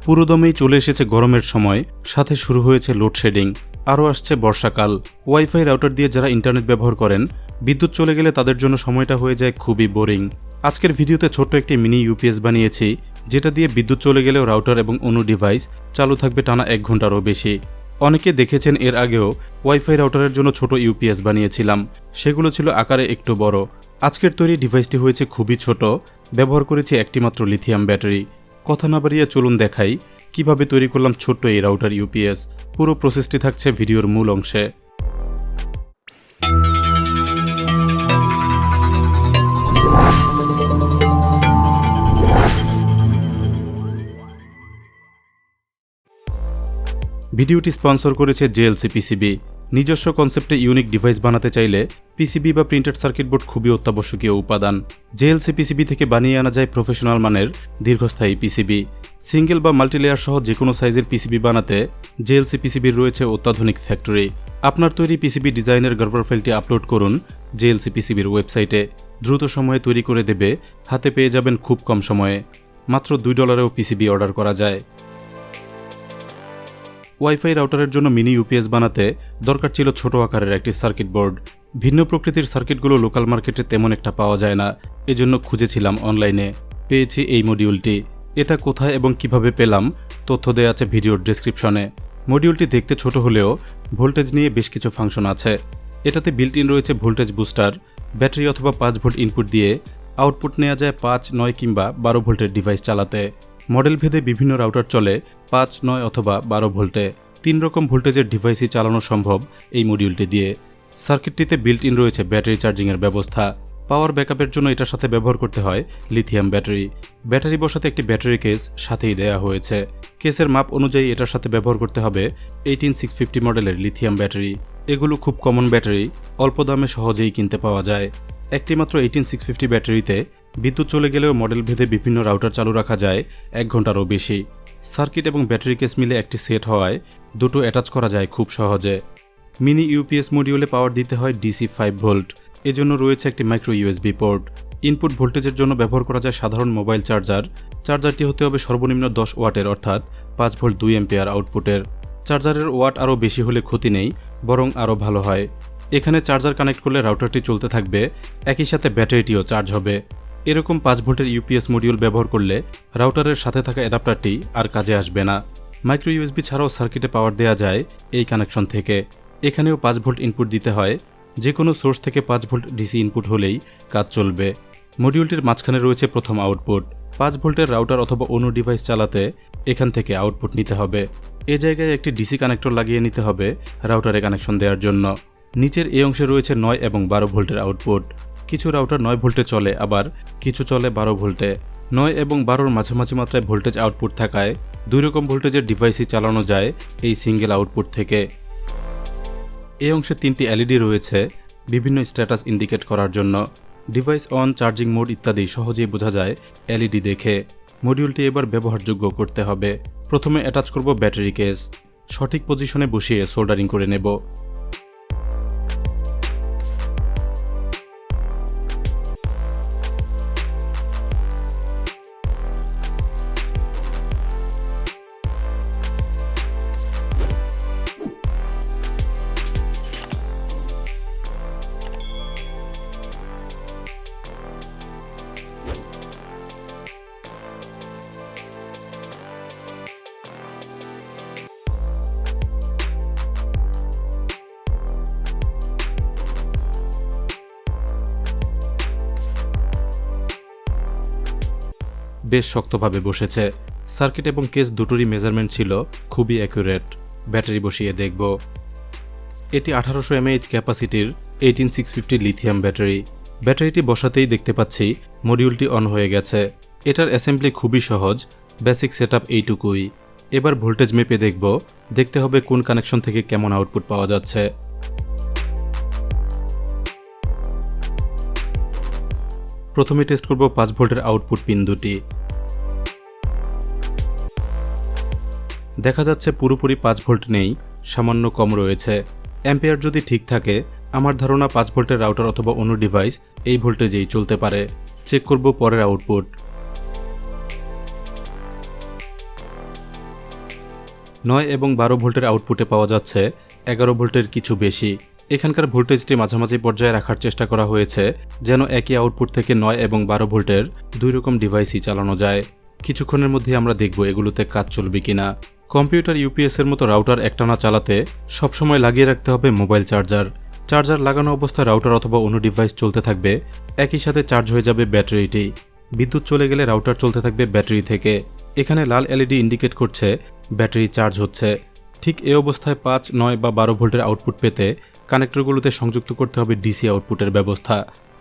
পুরোদমেই চলে এসেছে গরমের সময়, সাথে শুরু হয়েছে লোডশেডিং, আরও আসছে বর্ষাকাল। ওয়াইফাই রাউটার দিয়ে যারা ইন্টারনেট ব্যবহার করেন, বিদ্যুৎ চলে গেলে তাদের জন্য সময়টা হয়ে যায় খুবই বোরিং। আজকের ভিডিওতে ছোট্ট একটি মিনি ইউপিএস বানিয়েছি, যেটা দিয়ে বিদ্যুৎ চলে গেলেও রাউটার এবং ONU ডিভাইস চালু থাকবে টানা 1 ঘন্টারও বেশি। অনেকে দেখেছেন এর আগেও ওয়াইফাই রাউটারের জন্য ছোট ইউপিএস বানিয়েছিলাম, সেগুলো ছিল আকারে একটু বড়। আজকের তৈরি ডিভাইসটি হয়েছে খুবই ছোট, ব্যবহার করেছি একটিমাত্র লিথিয়াম ব্যাটারি। কথা না বাড়িয়ে চলুন দেখাই কিভাবে তৈরি করলাম ছোট্ট এই রাউটার ইউপিএস। পুরো প্রসেসটি থাকছে ভিডিওর মূল অংশে। ভিডিওটি স্পন্সর করেছে JLCPCB। নিজস্ব কনসেপ্টে ইউনিক ডিভাইস বানাতে চাইলে পিসিবি বা প্রিন্টেড সার্কিট বোর্ড খুবই অত্যাবশ্যকীয় উপাদান। JLCPCB থেকে বানিয়ে আনা যায় প্রফেশনাল মানের দীর্ঘস্থায়ী পিসিবি। সিঙ্গেল বা মাল্টিলেয়ার সহ যে কোনো সাইজের পিসিবি বানাতে JLCPCBর রয়েছে অত্যাধুনিক ফ্যাক্টরি। আপনার তৈরি পিসিবি ডিজাইনের গর্ভার ফাইলটি আপলোড করুন JLCPCBর ওয়েবসাইটে। দ্রুত সময়ে তৈরি করে দেবে, হাতে পেয়ে যাবেন খুব কম সময়ে। মাত্র $2-এও পিসিবি অর্ডার করা যায়। ওয়াইফাই রাউটারের জন্য মিনি ইউপিএস বানাতে দরকার ছিল ছোট আকারের একটি সার্কিট বোর্ড। ভিন্ন প্রকৃতির সার্কিটগুলো লোকাল মার্কেটে তেমন একটা পাওয়া যায় না, এজন্য খুঁজেছিলাম অনলাইনে। পেয়েছি এই মডিউলটি। এটা কোথায় এবং কিভাবে পেলাম তথ্য দেয়া আছে ভিডিওর ডেসক্রিপশনে। মডিউলটি দেখতে ছোট হলেও ভোল্টেজ নিয়ে বেশ কিছু ফাংশন আছে। এটাতে বিল্ট ইন রয়েছে ভোল্টেজ বুস্টার। ব্যাটারি অথবা 5 ভোল্ট ইনপুট দিয়ে আউটপুট নেওয়া যায় 5, 9 কিংবা 12 ভোল্টের ডিভাইস চালাতে। মডেল ভেদে বিভিন্ন রাউটার চলে 5, 9 অথবা 12 ভোল্টে। 3 রকম ভোল্টেজের ডিভাইসই চালানো সম্ভব এই মডিউলটি দিয়ে। সার্কিটটিতে বিল্ট ইন রয়েছে ব্যাটারি চার্জিংয়ের ব্যবস্থা। পাওয়ার ব্যাকআপের জন্য এটার সাথে ব্যবহার করতে হয় লিথিয়াম ব্যাটারি। ব্যাটারি বসাতে একটি ব্যাটারি কেস সাথেই দেয়া হয়েছে। কেসের মাপ অনুযায়ী এটার সাথে ব্যবহার করতে হবে 18650 মডেলের লিথিয়াম ব্যাটারি। এগুলো খুব কমন ব্যাটারি, অল্প দামে সহজেই কিনতে পাওয়া যায়। একটিমাত্র 18650 ব্যাটারিতে বিদ্যুৎ চলে গেলেও মডেল ভেদে বিভিন্ন রাউটার চালু রাখা যায় 1 ঘন্টারও বেশি। সার্কিট এবং ব্যাটারি কেস মিলে একটি সেট হওয়ায় দুটো অ্যাটাচ করা যায় খুব সহজে। মিনি ইউপিএস মডিউলে পাওয়ার দিতে হয় DC 5 ভোল্ট। এজন্য রয়েছে একটি মাইক্রো ইউএসবি পোর্ট। ইনপুট ভোল্টেজের জন্য ব্যবহার করা যায় সাধারণ মোবাইল চার্জার। চার্জারটি হতে হবে সর্বনিম্ন 10 ওয়াটের, অর্থাৎ 5 ভোল্ট 2 অ্যাম্পিয়ার আউটপুটের। চার্জারের ওয়াট আরও বেশি হলে ক্ষতি নেই, বরং আরও ভালো হয়। এখানে চার্জার কানেক্ট করলে রাউটারটি চলতে থাকবে, একই সাথে ব্যাটারিটিও চার্জ হবে। এরকম 5 ভোল্টের ইউপিএস মডিউল ব্যবহার করলে রাউটারের সাথে থাকা অ্যাডাপ্টারটি আর কাজে আসবে না। মাইক্রো ইউএসবি ছাড়াও সার্কিটে পাওয়ার দেওয়া যায় এই কানেকশন থেকে। এখানেও 5 ভোল্ট ইনপুট দিতে হয়। যে কোনো সোর্স থেকে 5 ভোল্ট ডিসি ইনপুট হলেই কাজ চলবে। মডিউলটির মাঝখানে রয়েছে প্রথম আউটপুট। 5 ভোল্টের রাউটার অথবা ONU ডিভাইস চালাতে এখান থেকে আউটপুট নিতে হবে। এ জায়গায় একটি ডিসি কানেক্টর লাগিয়ে নিতে হবে রাউটারে কানেকশন দেওয়ার জন্য। নিচের এই অংশে রয়েছে 9 এবং 12 ভোল্টের আউটপুট। কিছু রাউটার 9 ভোল্টে চলে, আবার কিছু চলে 12 ভোল্টে। 9 এবং 12-র মাঝামাঝি মাত্রায় ভোল্টেজ আউটপুট থাকায় 2 রকম ভোল্টেজের ডিভাইসই চালানো যায় এই সিঙ্গেল আউটপুট থেকে। এই অংশে 3টি LED রয়েছে বিভিন্ন স্ট্যাটাস ইন্ডিকেট করার জন্য। ডিভাইস অন, চার্জিং মোড ইত্যাদি সহজেই বোঝা যায় LED দেখে। মডিউলটি এবার ব্যবহারযোগ্য করতে হবে। প্রথমে অ্যাটাচ করব ব্যাটারি কেস। সঠিক পজিশনে বসিয়ে সোল্ডারিং করে নেব। বেশ শক্তভাবে বসেছে। সার্কিট এবং কেস দুটোরই মেজারমেন্ট ছিল খুবই অ্যাকুরেট। ব্যাটারি বসিয়ে দেখব। এটি 1800 mAh ক্যাপাসিটির 18650 লিথিয়াম ব্যাটারি। ব্যাটারিটি বসাতেই দেখতে পাচ্ছি মডিউলটি অন হয়ে গেছে। এটার অ্যাসেম্বলি খুবই সহজ, বেসিক সেটআপ এইটুকুই। এবার ভোল্টেজ মেপে দেখব। দেখতে হবে কোন কানেকশন থেকে কেমন আউটপুট পাওয়া যাচ্ছে। প্রথমে টেস্ট করব 5 ভোল্টের আউটপুট পিন দুটি। দেখা যাচ্ছে পুরোপুরি 5 ভোল্ট নেই, সামান্য কম রয়েছে। অ্যাম্পিয়ার যদি ঠিক থাকে, আমার ধারণা 5 ভোল্টের রাউটার অথবা ONU ডিভাইস এই ভোল্টেজেই চলতে পারে। চেক করব পরের আউটপুট। 9 এবং 12 ভোল্টের আউটপুটে পাওয়া যাচ্ছে 11 ভোল্টের কিছু বেশি। এখানকার ভোল্টেজটি মাঝামাঝি পর্যায়ে রাখার চেষ্টা করা হয়েছে যেন একই আউটপুট থেকে 9 এবং 12 ভোল্টের দুই রকম ডিভাইসই চালানো যায়। কিছুক্ষণের মধ্যে আমরা দেখব এগুলোতে কাজ চলবে কিনা। কম্পিউটার ইউপিএসের মতো রাউটার একটানা চালাতে সবসময় লাগিয়ে রাখতে হবে মোবাইল চার্জার লাগানো অবস্থায় রাউটার অথবা অন্য ডিভাইস চলতে থাকবে, একই সাথে চার্জ হয়ে যাবে ব্যাটারিটি। বিদ্যুৎ চলে গেলে রাউটার চলতে থাকবে ব্যাটারি থেকে। এখানে লাল এলইডি ইন্ডিকেট করছে ব্যাটারি চার্জ হচ্ছে। ঠিক এই অবস্থায় 5, 9 বা 12 ভোল্টের আউটপুট পেতে কানেক্টরগুলোতে সংযুক্ত করতে হবে ডিসি আউটপুটের ব্যবস্থা।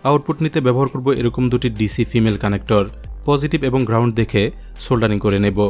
আউটপুট নিতে ব্যবহার করব এরকম দুটি ডিসি ফিমেল কানেক্টর। পজিটিভ এবং গ্রাউন্ড দেখে সোল্ডারিং করে নেব।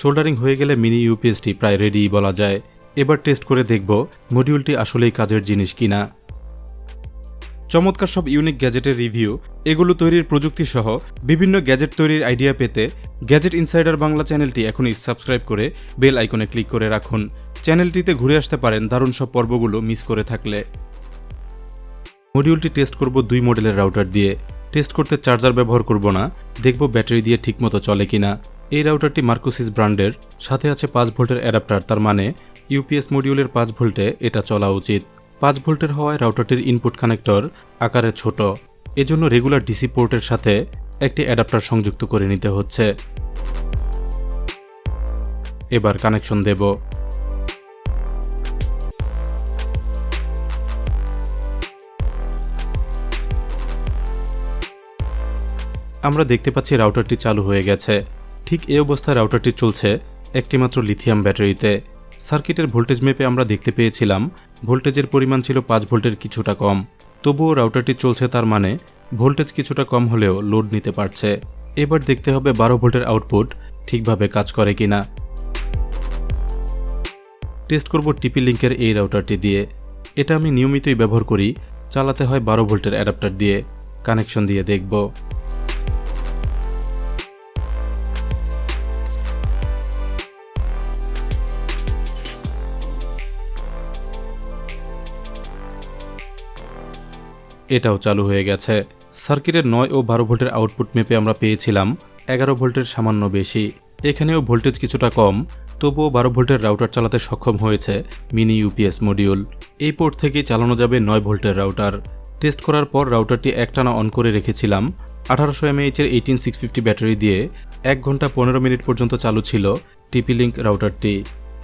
সোল্ডারিং হয়ে গেলে মিনি ইউপিএসটি প্রায় রেডি বলা যায়। এবার টেস্ট করে দেখব মডিউলটি আসলেই কাজের জিনিস কিনা। চমৎকার সব ইউনিক গ্যাজেটের রিভিউ, এগুলো তৈরির প্রযুক্তি সহ বিভিন্ন গ্যাজেট তৈরির আইডিয়া পেতে গ্যাজেট ইনসাইডার বাংলা চ্যানেলটি এখনই সাবস্ক্রাইব করে বেল আইকনে ক্লিক করে রাখুন। চ্যানেলটিতে ঘুরে আসতে পারেন দারুণ সব পর্বগুলো মিস করে থাকলে। মডিউলটি টেস্ট করব 2 মডেলের রাউটার দিয়ে। টেস্ট করতে চার্জার ব্যবহার করব না, দেখব ব্যাটারি দিয়ে ঠিকমতো চলে কিনা। এই রাউটারটি মার্কোসিস ব্র্যান্ডের, সাথে আছে 5 ভোল্টের অ্যাডাপ্টার, তার মানে ইউপিএস মডিউলের 5 ভোল্টে এটা চলা উচিত। 5 ভোল্টের হওয়ায় রাউটারটির ইনপুট কানেক্টর আকারে ছোট, এজন্য রেগুলার ডিসি পোর্টের সাথে একটি অ্যাডাপ্টার সংযুক্ত করে নিতে হচ্ছে। এবার কানেকশন দেব। আমরা দেখতে পাচ্ছি রাউটারটি চালু হয়ে গেছে। ঠিক এই অবস্থায় রাউটারটি চলছে একটিমাত্র লিথিয়াম ব্যাটারিতে। সার্কিটের ভোল্টেজ মেপে আমরা দেখতে পেয়েছিলাম ভোল্টেজের পরিমাণ ছিল 5 ভোল্টের কিছুটা কম। তবুও রাউটারটি চলছে, তার মানে ভোল্টেজ কিছুটা কম হলেও লোড নিতে পারছে। এবার দেখতে হবে 12 ভোল্টের আউটপুট ঠিকভাবে কাজ করে কিনা। টেস্ট করব টিপি লিঙ্কের এই রাউটারটি দিয়ে। এটা আমি নিয়মিতই ব্যবহার করি, চালাতে হয় 12 ভোল্টের অ্যাডাপ্টার দিয়ে। কানেকশন দিয়ে দেখব। এটাও চালু হয়ে গেছে। সার্কিটের 9 ও 12 ভোল্টের আউটপুট মেপে আমরা পেয়েছিলাম 11 ভোল্টের সামান্য বেশি। এখানেও ভোল্টেজ কিছুটা কম, তবুও 12 ভোল্টের রাউটার চালাতে সক্ষম হয়েছে মিনি ইউপিএস মডিউল। এই পোর্ট থেকেই চালানো যাবে 9 ভোল্টের রাউটার। টেস্ট করার পর রাউটারটি একটানা অন করে রেখেছিলাম। 1800 mAh এর 18650 ব্যাটারি দিয়ে 1 ঘন্টা 15 মিনিট পর্যন্ত চালু ছিল টিপি লিঙ্ক রাউটারটি।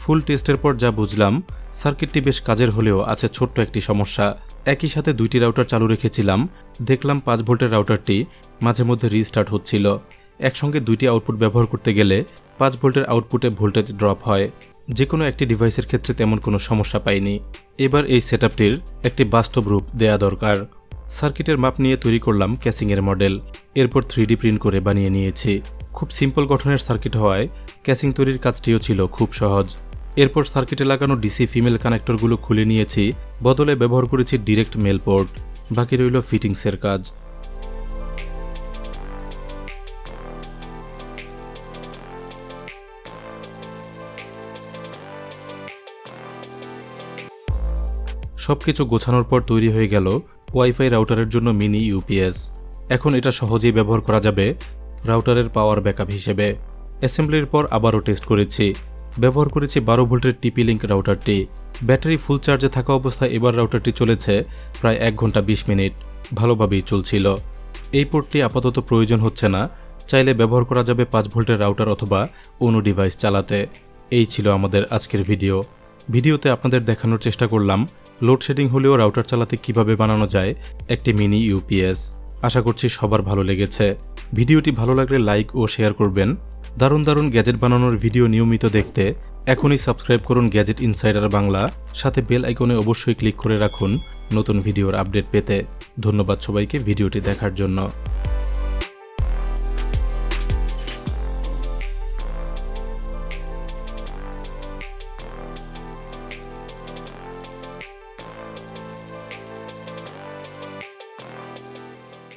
ফুল টেস্টের পর যা বুঝলাম, সার্কিটটি বেশ কাজের হলেও আছে ছোট্ট একটি সমস্যা। একই সাথে 2টি রাউটার চালু রেখেছিলাম, দেখলাম 5 ভোল্টের রাউটারটি মাঝে মধ্যে রিস্টার্ট হচ্ছিল। একসঙ্গে 2টি আউটপুট ব্যবহার করতে গেলে 5 ভোল্টের আউটপুটে ভোল্টেজ ড্রপ হয়। যে কোনো একটি ডিভাইসের ক্ষেত্রে তেমন কোনো সমস্যা পাইনি। এবার এই সেটআপটির একটি বাস্তব রূপ দেয়া দরকার। সার্কিটের মাপ নিয়ে তৈরি করলাম ক্যাসিংয়ের মডেল, এরপর 3D প্রিন্ট করে বানিয়ে নিয়েছি। খুব সিম্পল গঠনের সার্কিট হওয়ায় ক্যাসিং তৈরির কাজটিও ছিল খুব সহজ। এরপর সার্কিটে লাগানো ডিসি ফিমেল কানেক্টরগুলো খুলে নিয়েছি, বদলে ব্যবহার করেছি ডিরেক্ট মেল পোর্ট। বাকি রইল ফিটিংসের কাজ। সবকিছু গোছানোর পর তৈরি হয়ে গেল ওয়াইফাই রাউটারের জন্য মিনি ইউপিএস। এখন এটা সহজেই ব্যবহার করা যাবে রাউটারের পাওয়ার ব্যাকআপ হিসেবে। অ্যাসেম্বলির পর আবারও টেস্ট করেছি। ব্যবহার করেছি 12 ভোল্টের টিপি লিঙ্ক রাউটারটি। ব্যাটারি ফুল চার্জে থাকা অবস্থায় এবার রাউটারটি চলেছে প্রায় 1 ঘন্টা 20 মিনিট, ভালোভাবেই চলছিল। এই পোর্টটি আপাতত প্রয়োজন হচ্ছে না, চাইলে ব্যবহার করা যাবে 5 ভোল্টের রাউটার অথবা অন্য ডিভাইস চালাতে। এই ছিল আমাদের আজকের ভিডিওতে আপনাদের দেখানোর চেষ্টা করলাম লোডশেডিং হলেও রাউটার চালাতে কিভাবে বানানো যায় একটি মিনি ইউপিএস। আশা করছি সবার ভালো লেগেছে। ভিডিওটি ভালো লাগলে লাইক ও শেয়ার করবেন। দারুণ দারুণ গ্যাজেট বানানোর ভিডিও নিয়মিত দেখতে এখনই সাবস্ক্রাইব করুন গ্যাজেট ইনসাইডার বাংলা, সাথে বেল আইকনে অবশ্যই ক্লিক করে রাখুন নতুন ভিডিওর আপডেট পেতে। ধন্যবাদ সবাইকে ভিডিওটি দেখার জন্য।